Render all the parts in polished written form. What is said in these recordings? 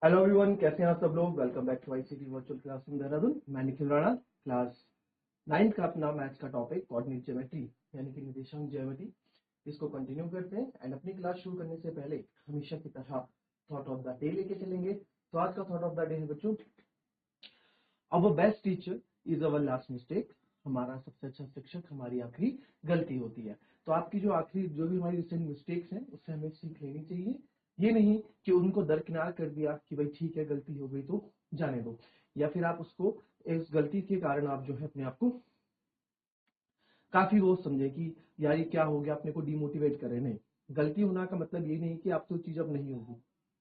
Hello everyone, कैसे हैं आप सब लोग। Welcome back to ICT virtual classroom Dehradun. मैं निखिल राणा, क्लास 9 का अपना मैथ्स का टॉपिक कोऑर्डिनेट ज्योमेट्री यानी कि निर्देशांक ज्योमेट्री, इसको कंटिन्यू करते हैं। एंड अपनी क्लास शुरू करने से पहले हमेशा की तरह थॉट ऑफ द डे लेके चलेंगे। तो आज का थॉट ऑफ द डे है बच्चों, our best teacher is our last mistake. हमारा सबसे अच्छा शिक्षक हमारी आखिरी गलती होती है। तो आपकी जो भी हमारी रिसेंट मिस्टेक्स हैं उससे हमें सीख लेनी चाहिए। ये नहीं कि उनको दरकिनार कर दिया कि भाई ठीक है गलती हो गई तो जाने दो, या फिर आप उसको इस गलती के कारण आप जो है अपने आप को काफी रोज समझे कि यार ये क्या हो गया, अपने को डिमोटिवेट करे। नहीं, गलती होना का मतलब ये नहीं कि आपसे वो चीज अब नहीं होगी।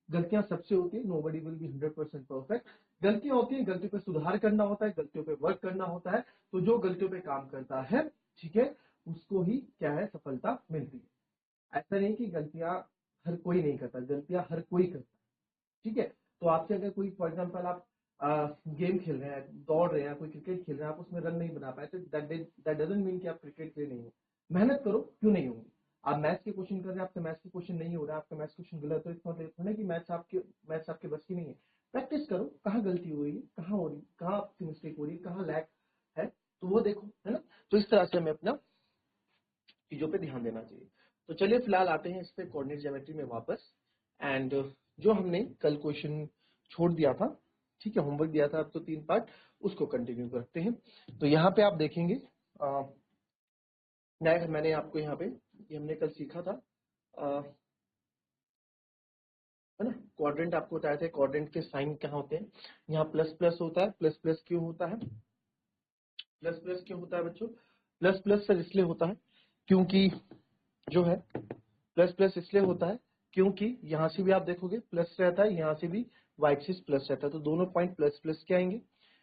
गलतियां सबसे होती है, नोबडी विल बी 100% परफेक्ट। गलतियां होती है, गलतियों पे सुधार करना होता है, गलतियों पे वर्क करना होता है। तो जो गलतियों पे काम करता है, ठीक है, उसको ही क्या है सफलता मिलती है। ऐसा नहीं कि गलतियां हर कोई नहीं करता, गलतियां हर कोई करता है। ठीक है, तो आपसे अगर कोई फॉर एग्जाम्पल आप गेम खेल रहे हैं, दौड़ रहे हैं, कोई क्रिकेट खेल रहे हैं, आप उसमें रन नहीं बना पाए तो दैट डजंट मीन कि आप क्रिकेट प्लेयर नहीं हो। मेहनत करो, क्यों नहीं होंगी। आप मैथ्स के क्वेश्चन कर रहे हैं, आपसे मैथ्स के क्वेश्चन नहीं हो रहा है, आपका मैथ्स क्वेश्चन गलत है, इसका मतलब थोड़ा कि मैथ्स आपके बस की नहीं है। प्रैक्टिस करो, कहाँ गलती हो रही है, कहाँ हो रही है, कहाँ आपकी मिस्टेक हो रही है, कहाँ लैक है, तो वो देखो, है ना। तो इस तरह से हमें अपना चीजों पे ध्यान देना चाहिए। तो चलिए फिलहाल आते हैं इस पे कोऑर्डिनेट ज्योमेट्री में वापस। एंड जो हमने कल क्वेश्चन छोड़ दिया था, ठीक है, होमवर्क दिया था, अब तो 3 पार्ट, उसको कंटिन्यू करते हैं। तो यहाँ पे आप देखेंगे, मैंने आपको यहाँ पे ये हमने कल सीखा था, है ना। क्वाड्रेंट आपको बताया था, क्वाड्रेंट के साइन क्या होते हैं। यहाँ प्लस प्लस होता है, प्लस प्लस क्यों होता है, प्लस प्लस क्यों होता है बच्चों। प्लस प्लस सर इसलिए होता है क्योंकि जो है प्लस प्लस इसलिए होता है क्योंकि यहां से भी आप देखोगे प्लस रहता है, यहां से भी वाई एक्सिस प्लस रहता है, तो दोनों पॉइंट प्लस प्लस के आएंगे।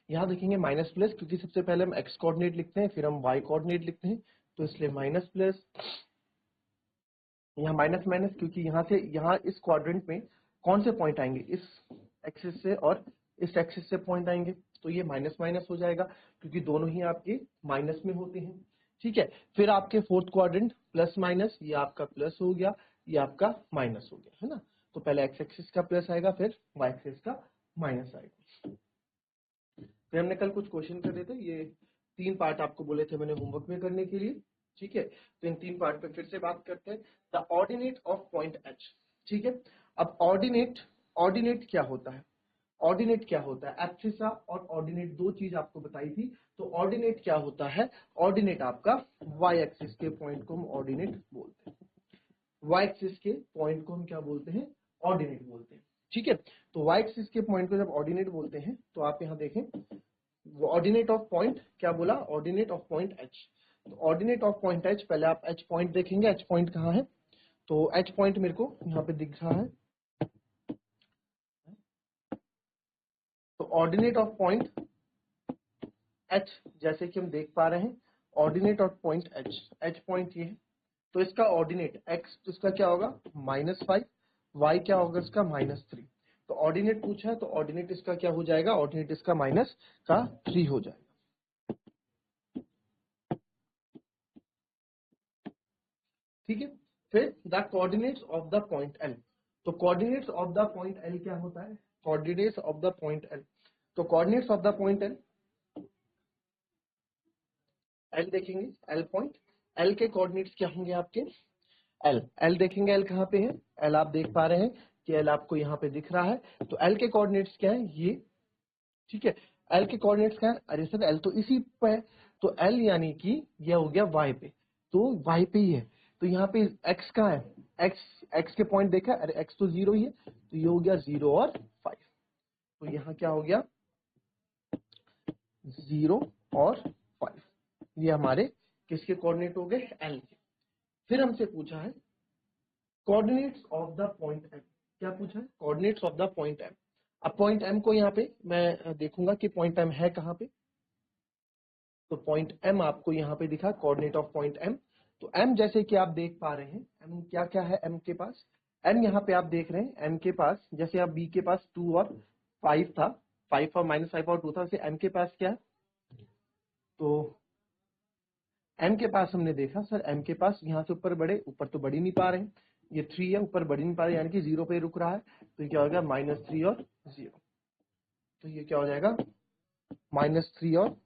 यहां देखेंगे माइनस प्लस, क्योंकि सबसे पहले हम एक्स कोऑर्डिनेट लिखते हैं फिर हम वाई कोऑर्डिनेट लिखते हैं, तो इसलिए माइनस प्लस। यहाँ माइनस माइनस, क्योंकि यहाँ इस क्वाड्रेंट में कौन से पॉइंट आएंगे, इस एक्सिस से और इस एक्सिस से पॉइंट आएंगे, तो ये माइनस माइनस हो जाएगा क्योंकि दोनों ही आपके माइनस में होते हैं। ठीक है, फिर आपके फोर्थ क्वाड्रेंट प्लस माइनस, ये आपका प्लस हो गया, ये आपका माइनस हो गया, है ना। तो पहले एक्स एक्सिस का प्लस आएगा, फिर वाई एक्सिस का माइनस आएगा। फिर हमने कल कुछ क्वेश्चन कर रहे थे, ये 3 पार्ट आपको बोले थे मैंने होमवर्क में करने के लिए। ठीक है, तो इन 3 पार्ट पे फिर से बात करते हैं। The ordinate of point H. ठीक है, अब ऑर्डिनेट क्या होता है, ऑर्डिनेट क्या होता है, एब्सिसा और ऑर्डिनेट दो चीज आपको बताई थी। तो ऑर्डिनेट क्या होता है, ऑर्डिनेट आपका वाई एक्सिस के पॉइंट को हम ऑर्डिनेट बोलते हैं। वाई एक्सिस के पॉइंट को हम क्या बोलते हैं, ऑर्डिनेट बोलते हैं। ठीक है, तो वाई एक्सिस के पॉइंट को जब ऑर्डिनेट बोलते हैं तो आप यहाँ देखें, ऑर्डिनेट ऑफ पॉइंट क्या बोला, ऑर्डिनेट ऑफ पॉइंट एच। तो ऑर्डिनेट ऑफ पॉइंट एच, पहले आप एच पॉइंट देखेंगे, एच पॉइंट कहाँ है, तो एच पॉइंट मेरे को यहाँ पे दिख रहा है। तो ऑर्डिनेट ऑफ पॉइंट एच, जैसे कि हम देख पा रहे हैं, ordinate of point H, H point ये है, तो इसका ऑर्डिनेट एक्स, तो इसका क्या होगा -5, वाई क्या होगा इसका -3। तो ऑर्डिनेट पूछा है तो ऑर्डिनेट इसका क्या हो जाएगा, ऑर्डिनेट इसका -3 हो जाएगा। ठीक है, फिर the coordinates of the point L. तो coordinates of the point L क्या होता है, coordinates of the point L, तो coordinates of the point L, L देखेंगे, एल पॉइंट, एल के कोऑर्डिनेट्स क्या होंगे आपके, एल, एल देखेंगे, एल कहाँ पे है, एल आप देख पा रहे हैं कि एल आपको यहाँ पे दिख रहा है। तो एल के कोऑर्डिनेट्स क्या है, ये। ठीक है, एल के कोऑर्डिनेट्स क्या है, अरे सर एल तो इसी पे है, तो एल यानी कि ये हो गया वाई पे, तो वाई पे ही है। तो यहाँ पे एक्स कहाँ है, एक्स, एक्स के पॉइंट देखा, अरे एक्स तो 0 ही है, तो ये हो गया 0 और 5। तो यहाँ क्या हो गया 0 और 5, ये हमारे किसके कोऑर्डिनेट हो गए, एल के। फिर हमसे पूछा है coordinates of the point M, क्या पूछा है, coordinates of the point M. अब पॉइंट एम को यहाँ पे मैं देखूंगा कि पॉइंट एम है कहाँ पे, तो पॉइंट एम आपको यहाँ पे दिखा, कोऑर्डिनेट ऑफ पॉइंट एम। तो एम जैसे कि आप देख पा रहे हैं, एम क्या क्या है एम के पास, एम यहाँ पे आप देख रहे हैं, एम के पास जैसे आप बी के पास 2 और 5 था, 5 और -5 और 2 था, एम के पास क्या है, तो एम के पास हमने देखा सर, एम के पास यहाँ से ऊपर बढ़े, ऊपर तो बढ़ ही नहीं पा रहे हैं, ये 3 है, ऊपर बढ़ नहीं पा रहा यानी कि 0 पे रुक रहा है, तो ये क्या होगा -3 और 0, तो ये क्या हो जाएगा -3 और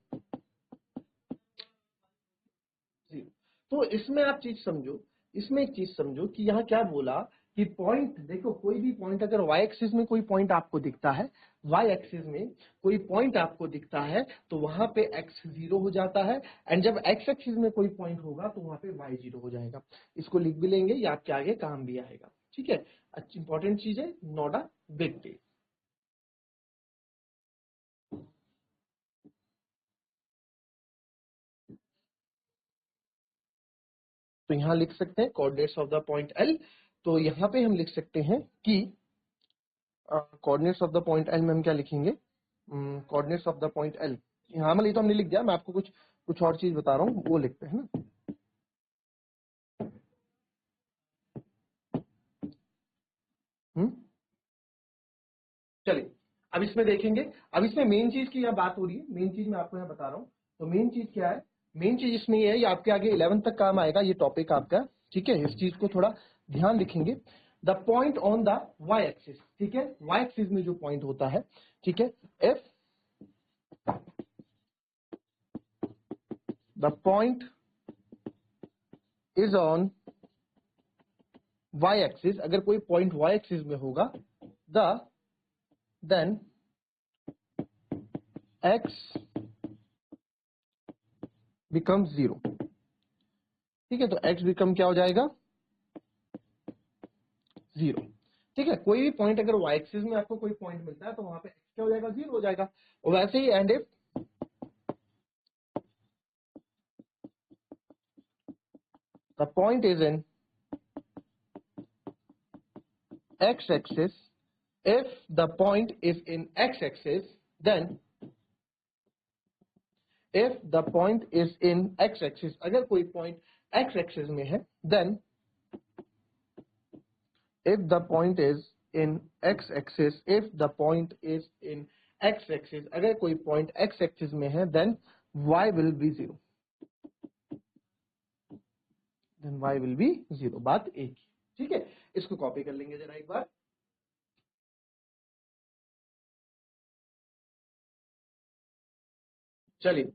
0। तो इसमें आप चीज समझो, इसमें एक चीज समझो कि यहाँ क्या बोला कि पॉइंट, देखो कोई भी पॉइंट अगर y एक्सिस में कोई पॉइंट आपको दिखता है, y एक्सिस में कोई पॉइंट आपको दिखता है तो वहां पे x 0 हो जाता है, एंड जब x एक्सिस में कोई पॉइंट होगा तो वहां पे y 0 हो जाएगा। इसको लिख भी लेंगे, ये आपके आगे काम भी आएगा, ठीक है। अच्छी इंपॉर्टेंट चीज है, नॉट अ बिग डील। तो यहां लिख सकते हैं coordinates of the point L। तो यहाँ पे हम लिख सकते हैं कि coordinates of the point L में हम क्या लिखेंगे, coordinates of the point L, यहाँ मतलब ये तो हमने लिख दिया, मैं आपको कुछ कुछ और चीज बता रहा हूँ, वो लिखते हैं ना। चलिए अब इसमें देखेंगे, अब इसमें मेन चीज की यहाँ बात हो रही है, मेन चीज मैं आपको यहाँ बता रहा हूँ। तो मेन चीज क्या है, मेन चीज इसमें ये है, ये आपके आगे 11 तक काम आएगा ये टॉपिक आपका, ठीक है। इस चीज को थोड़ा ध्यान लिखेंगे। The point on the Y axis, ठीक है, वाई एक्सिस में जो पॉइंट होता है, ठीक है, if the point is on Y axis, अगर कोई पॉइंट वाई एक्सिस में होगा, देन एक्स बिकम 0, ठीक है। तो x बिकम क्या हो जाएगा 0, ठीक है। कोई भी पॉइंट अगर y एक्सिस में आपको कोई पॉइंट मिलता है तो वहां पे x क्या हो जाएगा 0 हो जाएगा। और वैसे ही and if the point is in x axis, if the point is in x axis, then if the point is in x axis, अगर कोई पॉइंट x एक्सिस में है, then if the point is in x axis, if the point is in x axis, अगर कोई point x axis में है, then y will be 0, then y will be 0, बात एक ही, ठीक है। इसको कॉपी कर लेंगे जरा एक बार। चलिए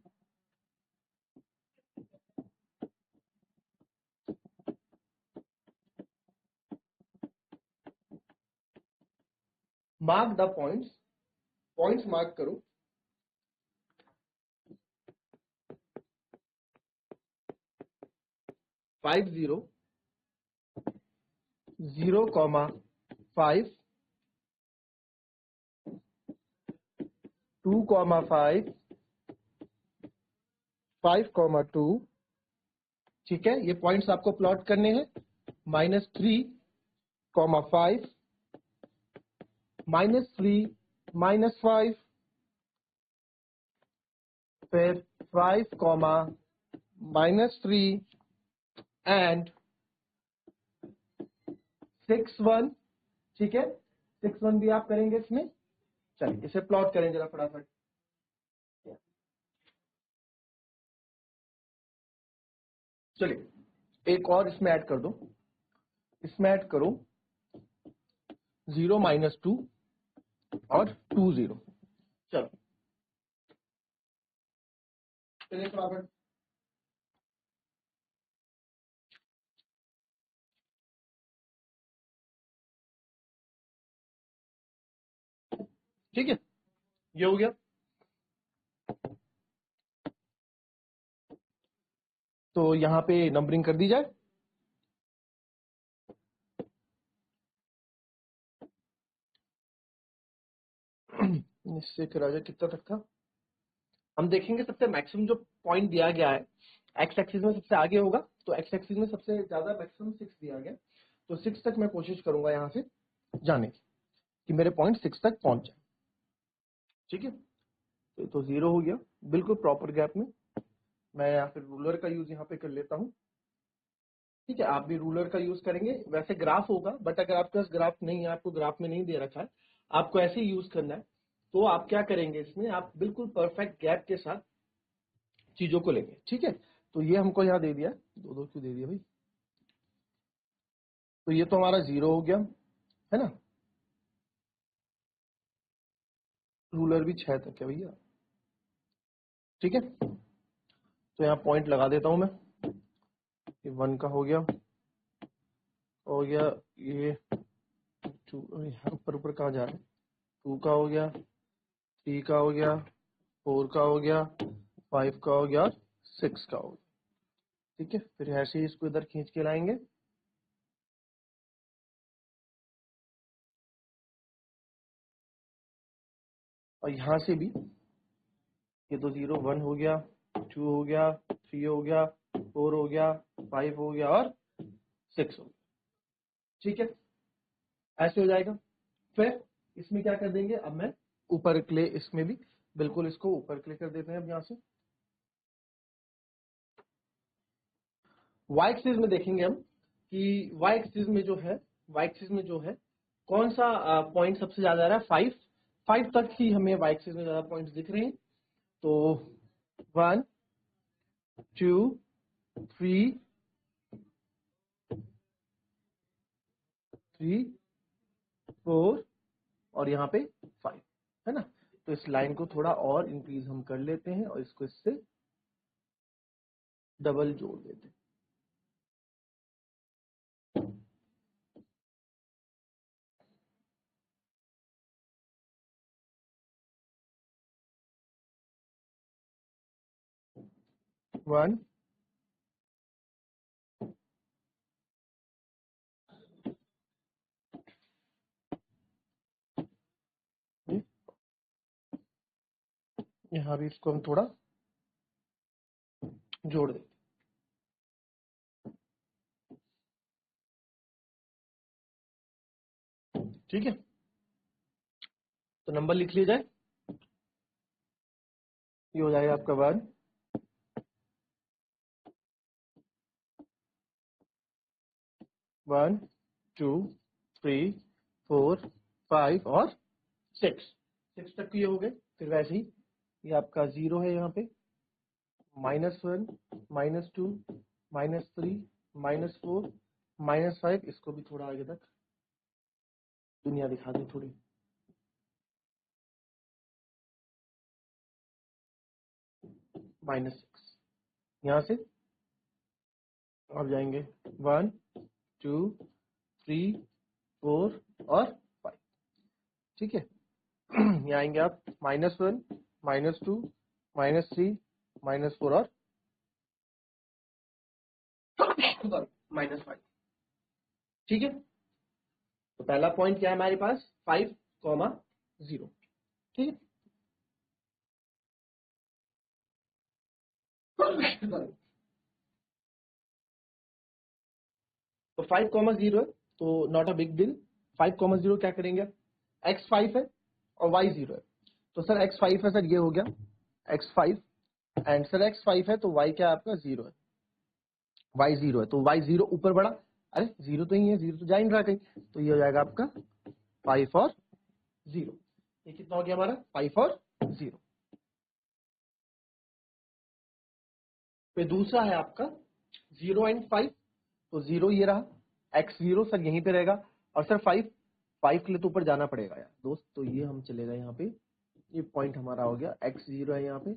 mark the points, points mark करो। 5 0 0,5 2,5 5,2, ठीक है। ये पॉइंट्स आपको प्लॉट करने हैं। -3,5 -3 -5, फिर 5, -3 एंड 6 1, ठीक है। 6 1 भी आप करेंगे इसमें। चलिए इसे प्लॉट करें जरा फटाफट। चलिए एक और इसमें ऐड कर दो, इसमें ऐड करो 0 -2 और 2 0। चलो चलिए फटाफट। ठीक है, ये हो गया। तो यहाँ पे नंबरिंग कर दी जाए। इससे राजा कितना तक था, हम देखेंगे सबसे मैक्सिमम जो पॉइंट दिया गया है एक्स एक्सिस में सबसे आगे होगा, तो एक्स एक्सिस में सबसे ज्यादा मैक्सिमम 6 दिया गया, तो 6 तक मैं कोशिश करूंगा यहाँ से जाने की कि मेरे पॉइंट 6 तक पहुंच जाए, ठीक है। तो 0 हो गया बिल्कुल प्रॉपर गैप में। मैं या फिर रूलर का यूज यहाँ पे कर लेता हूँ, ठीक है। आप भी रूलर का यूज करेंगे, वैसे ग्राफ होगा, बट अगर आपके पास ग्राफ नहीं है, आपको ग्राफ में नहीं दे रखा है, आपको ऐसे ही यूज करना है, तो आप क्या करेंगे इसमें, आप बिल्कुल परफेक्ट गैप के साथ चीजों को लेंगे, ठीक है। तो ये हमको यहाँ दे दिया, 2 2 क्यों दे दिया भाई, तो ये तो हमारा 0 हो गया, है ना। रूलर भी 6 तक है भैया, ठीक है। तो यहाँ पॉइंट लगा देता हूं मैं, ये 1 का हो गया ये 2, ऊपर ऊपर कहाँ जा रहा है, 2 का हो गया, 3 का हो गया, 4 का हो गया, 5 का हो गया और 6 का हो गया, ठीक है। फिर ऐसे ही इसको इधर खींच के लाएंगे, और यहां से भी ये तो 0 1 हो गया, 2 हो गया, 3 हो गया, 4 हो गया, 5 हो गया और 6 हो गया, ठीक है। ऐसे हो जाएगा। फिर इसमें क्या कर देंगे, अब मैं ऊपर क्ले, इसमें भी बिल्कुल इसको ऊपर क्ले कर देते हैं। अब यहाँ से वाई एक्सिस में देखेंगे हम कि वाई एक्सिस में जो है, वाई एक्सिस में जो है कौन सा पॉइंट सबसे ज्यादा आ रहा है, 5 तक ही हमें वाई एक्सिस में ज्यादा पॉइंट्स दिख रहे हैं। तो 1 2 3 4 और यहाँ पे 5, है ना। तो इस लाइन को थोड़ा और इंक्रीज हम कर लेते हैं और इसको इससे डबल जोड़ देते हैं। वन यहाँ भी इसको हम थोड़ा जोड़ देते, ठीक है। तो नंबर लिख लिया जाए, ये हो जाएगा आपका 1 1 2 3 4 5 और 6 तक ये हो गए। फिर वैसे ही ये आपका 0 है, यहाँ पे -1 -2 -3 -4 -5, इसको भी थोड़ा आगे तक दुनिया दिखा दें थोड़ी, -6। यहाँ से आप जाएंगे 1 2 3 4 और 5, ठीक है। यहाँ आएंगे आप -1 -2 -3 -4 और -5, ठीक है। तो पहला पॉइंट क्या है हमारे पास, 5,0, ठीक है। तो 5,0 है, तो नॉट अ बिग डील। 5,0 क्या करेंगे, x5 है और y0 है। तो सर x5 है, सर ये हो गया x5, एंड सर x5 है तो y क्या है आपका 0 है, y0 है, तो y0 ऊपर बढ़ा, अरे 0 तो ही है, 0 तो जा ही नहीं रहा कहीं, तो ये हो जाएगा आपका 5 और 0। ये कितना हो गया हमारा, 5 और 0। फिर दूसरा है आपका 0 एंड 5, तो 0 ये रहा, x0 सर यहीं पे रहेगा, और सर 5 के लिए तो ऊपर जाना पड़ेगा यार दोस्त, तो ये हम चलेगा यहाँ पे, ये पॉइंट हमारा हो गया, x0 है यहाँ पे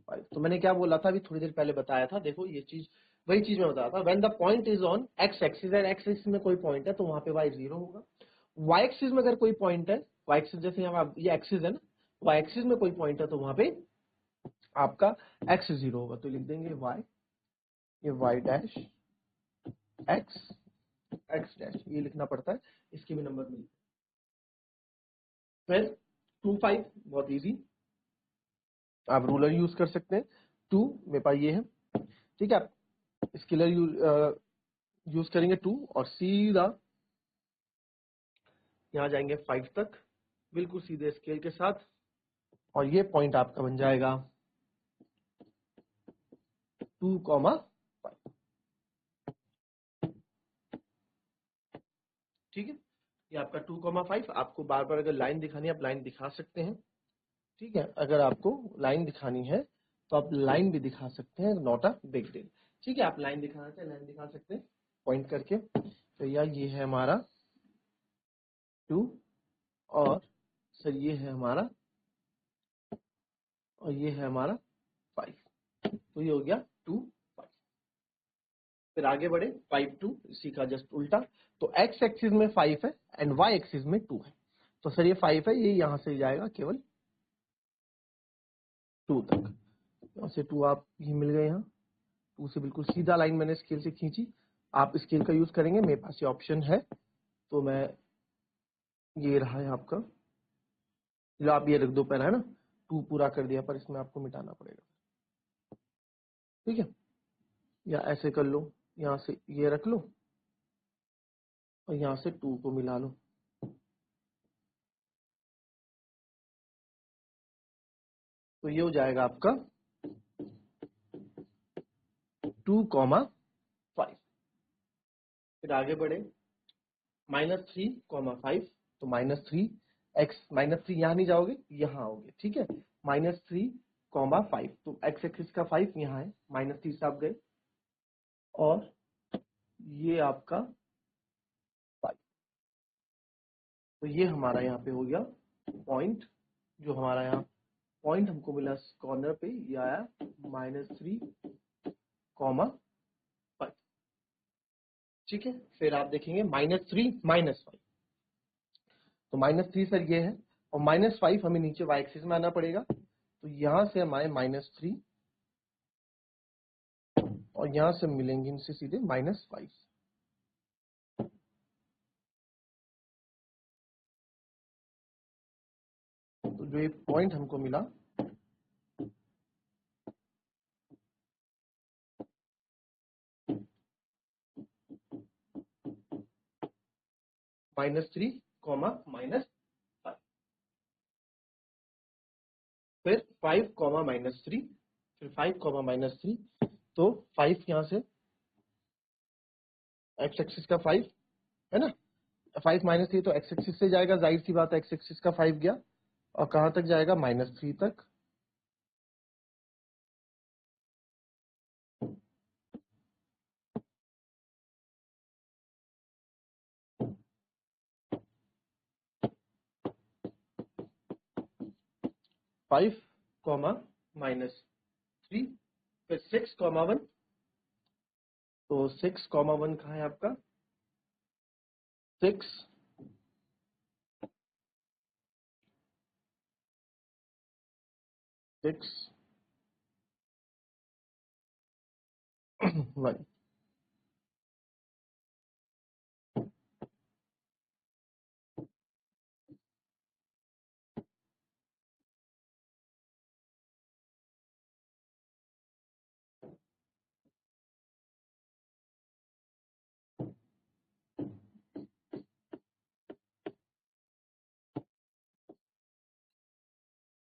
5। तो मैंने क्या बोला था अभी थोड़ी देर पहले बताया था, देखो ये चीज वही चीज मैं बताया था, when the point is on x axis, and x axis में कोई पॉइंट है तो वहां पे y 0 होगा। y एक्सिस में अगर कोई पॉइंट है, y एक्सिस जैसे यहाँ ये एक्सिस है ना, y एक्सिस में कोई पॉइंट है तो वहां पे आपका x 0 होगा, तो लिख देंगे y, ये y dash x x dash, ये लिखना पड़ता है, इसके भी नंबर मिलते हैं। फिर 2 5 बहुत इजी, आप रूलर यूज कर सकते हैं। 2 मेरे पास ये है, ठीक है, आप स्केलर यूज करेंगे 2 और सीधा यहाँ जाएंगे 5 तक, बिल्कुल सीधे स्केल के साथ, और ये पॉइंट आपका बन जाएगा 2,5, ठीक है। ये आपका 2,5, आपको बार बार अगर लाइन दिखानी है आप लाइन दिखा सकते हैं, ठीक है। अगर आपको लाइन दिखानी है तो आप लाइन भी दिखा सकते हैं, नॉट अ बिग डील, ठीक है। आप लाइन दिखाना चाहे लाइन दिखा सकते हैं पॉइंट करके। तो या ये है हमारा 2 और सर ये है हमारा और ये है हमारा 5। तो ये हो गया 2 5। फिर आगे बढ़े 5 2 इसी का जस्ट उल्टा। तो x एक्सिस में 5 है एंड y एक्सिस में 2 है। तो सर ये 5 है, ये यहां से जाएगा केवल 2 तक। यहाँ से 2 आप ये मिल गए, यहाँ 2 से बिल्कुल सीधा लाइन मैंने स्केल से खींची। आप स्केल का यूज करेंगे, मेरे पास ये ऑप्शन है तो मैं, ये रहा है आपका, लो आप ये रख दो पहले, है ना 2 पूरा कर दिया, पर इसमें आपको मिटाना पड़ेगा, ठीक है। या ऐसे कर लो, यहाँ से ये रख लो और यहाँ से 2 को मिला लो। तो ये हो जाएगा आपका 2,5। फिर आगे बढ़े -3,5। तो -3 x, -3 यहाँ नहीं जाओगे, यहाँ आओगे, ठीक है। -3,5 तो x एक्सिस का 5 यहाँ है, -3 से आप गए और ये आपका 5। तो ये हमारा यहाँ पे हो गया पॉइंट, जो हमारा यहाँ पॉइंट हमको मिला कॉर्नर पे, ये आया -3,5, ठीक है। फिर आप देखेंगे -3 -5। तो -3 सर ये है और -5 हमें नीचे y एक्सिस में आना पड़ेगा। तो यहां से हम आए -3 और यहां से मिलेंगे इनसे सीधे -5। तो जो ये पॉइंट हमको मिला -3, -5, फिर 5, -3, फिर 5, -3। तो 5 यहां से x एक्सिस का 5 है ना, 5 -3 तो x एक्सिस से जाएगा, जाहिर सी बात है x एक्सिस का 5 गया और कहां तक जाएगा, -3 तक। -5, -3, फिर 6,1। तो 6,1 कहाँ है आपका, 6 6 1।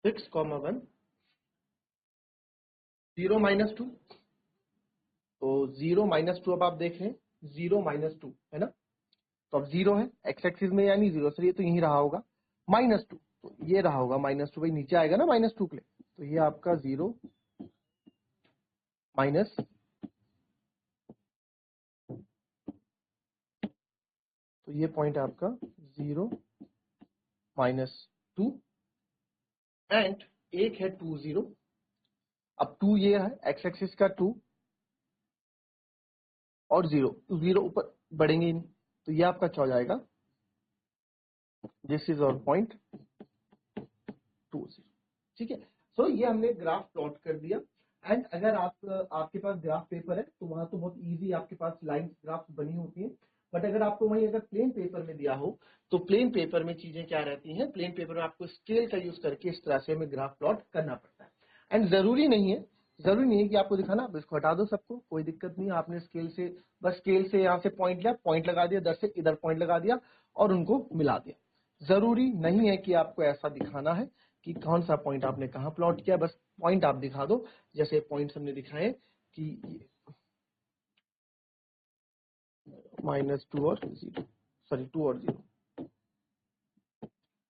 6,1, 0 -2। तो 0 -2 अब आप देख रहे हैं, 0 -2 है ना। तो अब 0 है x एक्सिस में, यानी 0 सर ये तो यही रहा होगा। -2 तो ये रहा होगा -2, भाई नीचे आएगा ना -2 के लिए। तो ये आपका 0 माइनस, तो ये पॉइंट आपका 0 -2 एंड एक है 2 0। अब 2 ये है x एक्सिस का 2 और 0 ऊपर बढ़ेंगे ही नहीं, तो ये आपका क्या हो जाएगा, दिस इज और पॉइंट 2 0, ठीक है। सो ये हमने ग्राफ प्लॉट कर दिया। एंड अगर आपके पास ग्राफ पेपर है तो वहां तो बहुत इजी आपके पास लाइन ग्राफ बनी होती है। बट अगर आपको वहीं अगर प्लेन पेपर में दिया हो तो प्लेन पेपर में चीजें क्या रहती हैं, प्लेन पेपर में आपको स्केल का यूज करके इस तरह से हमें ग्राफ प्लॉट करना पड़ता है। एंड जरूरी नहीं है कि आपको दिखाना, आप इसको हटा दो सबको, कोई दिक्कत नहीं। आपने स्केल से, बस स्केल से यहाँ से पॉइंट लिया, पॉइंट लगा दिया, इधर से इधर पॉइंट लगा दिया और उनको मिला दिया। जरूरी नहीं है कि आपको ऐसा दिखाना है कि कौन सा पॉइंट आपने कहाँ प्लॉट किया, बस पॉइंट आप दिखा दो। जैसे पॉइंट्स हमने दिखाए कि -2 और 0, सॉरी 2 और 0,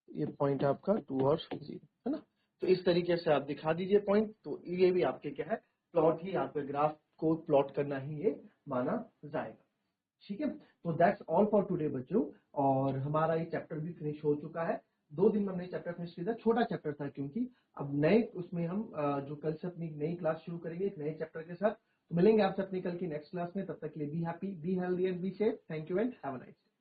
ये पॉइंट आपका 2 और 0 है ना। तो इस तरीके से आप दिखा दीजिए पॉइंट। तो ये भी आपके क्या है, प्लॉट ही, आपके ग्राफ को प्लॉट करना ही ये माना जाएगा। ठीक है, तो दैट्स ऑल फॉर टुडे बच्चों। और हमारा ये चैप्टर भी फिनिश हो चुका है। 2 दिन में हमने चैप्टर फिनिश किया था, छोटा चैप्टर था क्योंकि अब नए उसमें हम जो कल से अपनी नई क्लास शुरू करेंगे एक नए चैप्टर के साथ। तो मिलेंगे आपसे अपनी कल की नेक्स्ट क्लास में, तब तक के लिए be happy, be healthy and be safe. Thank you and have a nice day.